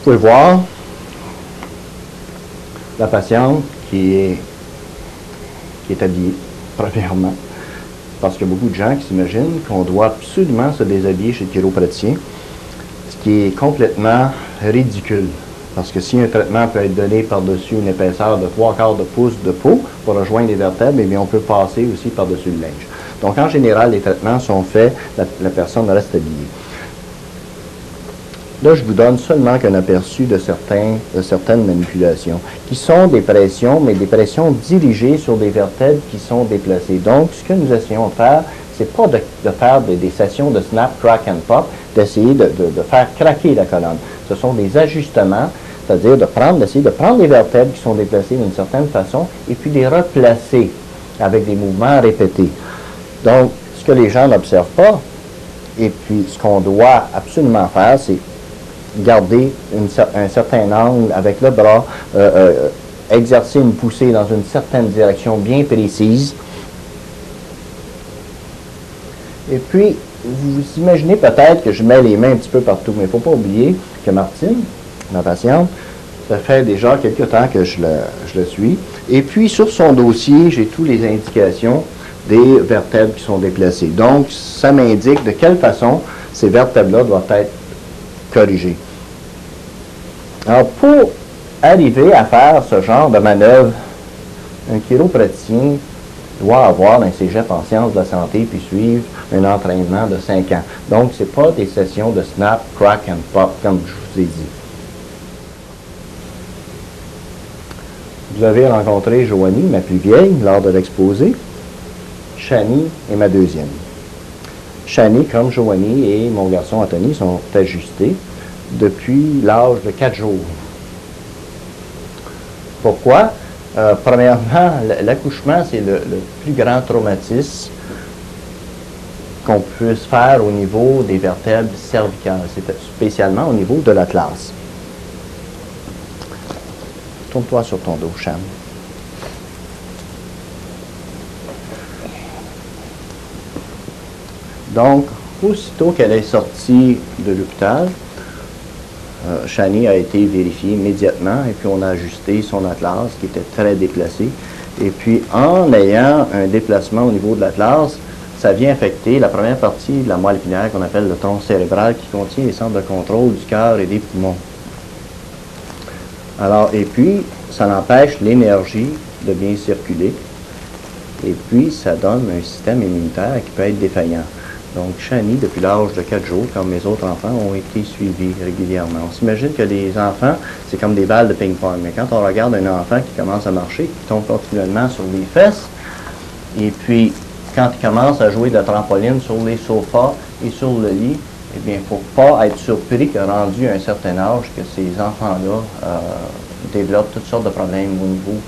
pouvez voir la patiente qui est habillée, premièrement, parce qu'il y a beaucoup de gens qui s'imaginent qu'on doit absolument se déshabiller chez le chiropraticien, ce qui est complètement ridicule. Parce que si un traitement peut être donné par-dessus une épaisseur de 3/4 de pouce de peau pour rejoindre les vertèbres, eh bien, on peut passer aussi par-dessus le linge. Donc, en général, les traitements sont faits, la personne reste habillée. Là, je vous donne seulement qu'un aperçu de certaines manipulations, qui sont des pressions, mais des pressions dirigées sur des vertèbres qui sont déplacées. Donc, ce que nous essayons de faire, c'est pas de faire des sessions de snap, crack and pop, d'essayer de faire craquer la colonne. Ce sont des ajustements, c'est-à-dire d'essayer de prendre les vertèbres qui sont déplacées d'une certaine façon et puis les replacer avec des mouvements répétés. Donc, ce que les gens n'observent pas, et puis ce qu'on doit absolument faire, c'est garder un certain angle avec le bras, exercer une poussée dans une certaine direction bien précise. Et puis, vous imaginez peut-être que je mets les mains un petit peu partout, mais il ne faut pas oublier que Martine, ma patiente, ça fait déjà quelques temps que je le suis. Et puis, sur son dossier, j'ai toutes les indications des vertèbres qui sont déplacées. Donc, ça m'indique de quelle façon ces vertèbres-là doivent être corrigées. Alors, pour arriver à faire ce genre de manœuvre, un chiropraticien doit avoir un cégep en sciences de la santé puis suivre un entraînement de 5 ans. Donc, ce n'est pas des sessions de snap, crack and pop, comme je vous ai dit. Vous avez rencontré Joanie, ma plus vieille, lors de l'exposé. Shani est ma deuxième. Shani, comme Joanie et mon garçon Anthony, sont ajustés depuis l'âge de 4 jours. Pourquoi? Premièrement, l'accouchement, c'est le plus grand traumatisme qu'on puisse faire au niveau des vertèbres cervicales, spécialement au niveau de l'atlas. Tourne-toi sur ton dos, Cham. Donc, aussitôt qu'elle est sortie de l'hôpital, Shani a été vérifiée immédiatement et puis on a ajusté son atlas qui était très déplacé. Et puis, en ayant un déplacement au niveau de l'atlas, ça vient affecter la première partie de la moelle épinière qu'on appelle le tronc cérébral qui contient les centres de contrôle du cœur et des poumons. Alors, et puis, ça empêche l'énergie de bien circuler et puis ça donne un système immunitaire qui peut être défaillant. Donc, Shani, depuis l'âge de 4 jours, comme mes autres enfants, ont été suivis régulièrement. On s'imagine que les enfants, c'est comme des balles de ping-pong. Mais quand on regarde un enfant qui commence à marcher, qui tombe continuellement sur les fesses, et puis quand il commence à jouer de la trampoline sur les sofas et sur le lit, eh bien, il ne faut pas être surpris que rendu à un certain âge, que ces enfants-là développent toutes sortes de problèmes au niveau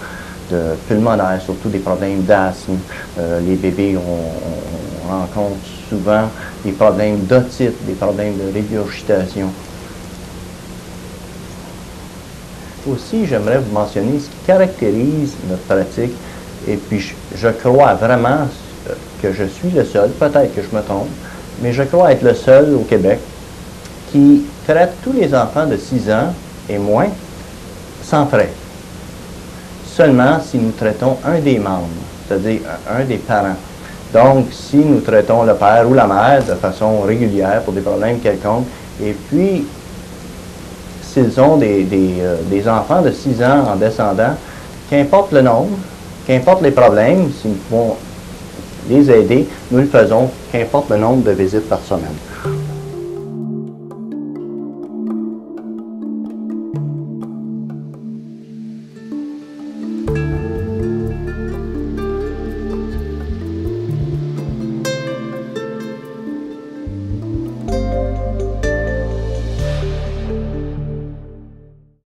de pulmonaire, surtout des problèmes d'asthme. Les bébés, on rencontre souvent des problèmes d'otite, des problèmes de régurgitation. Aussi, j'aimerais vous mentionner ce qui caractérise notre pratique, et puis je crois vraiment que je suis le seul, peut-être que je me trompe, mais je crois être le seul au Québec qui traite tous les enfants de 6 ans et moins sans frais. Seulement si nous traitons un des membres, c'est-à-dire un des parents. Donc, si nous traitons le père ou la mère de façon régulière pour des problèmes quelconques, et puis, s'ils ont des enfants de 6 ans en descendant, qu'importe le nombre, qu'importe les problèmes, si nous pouvons les aider, nous le faisons, qu'importe le nombre de visites par semaine.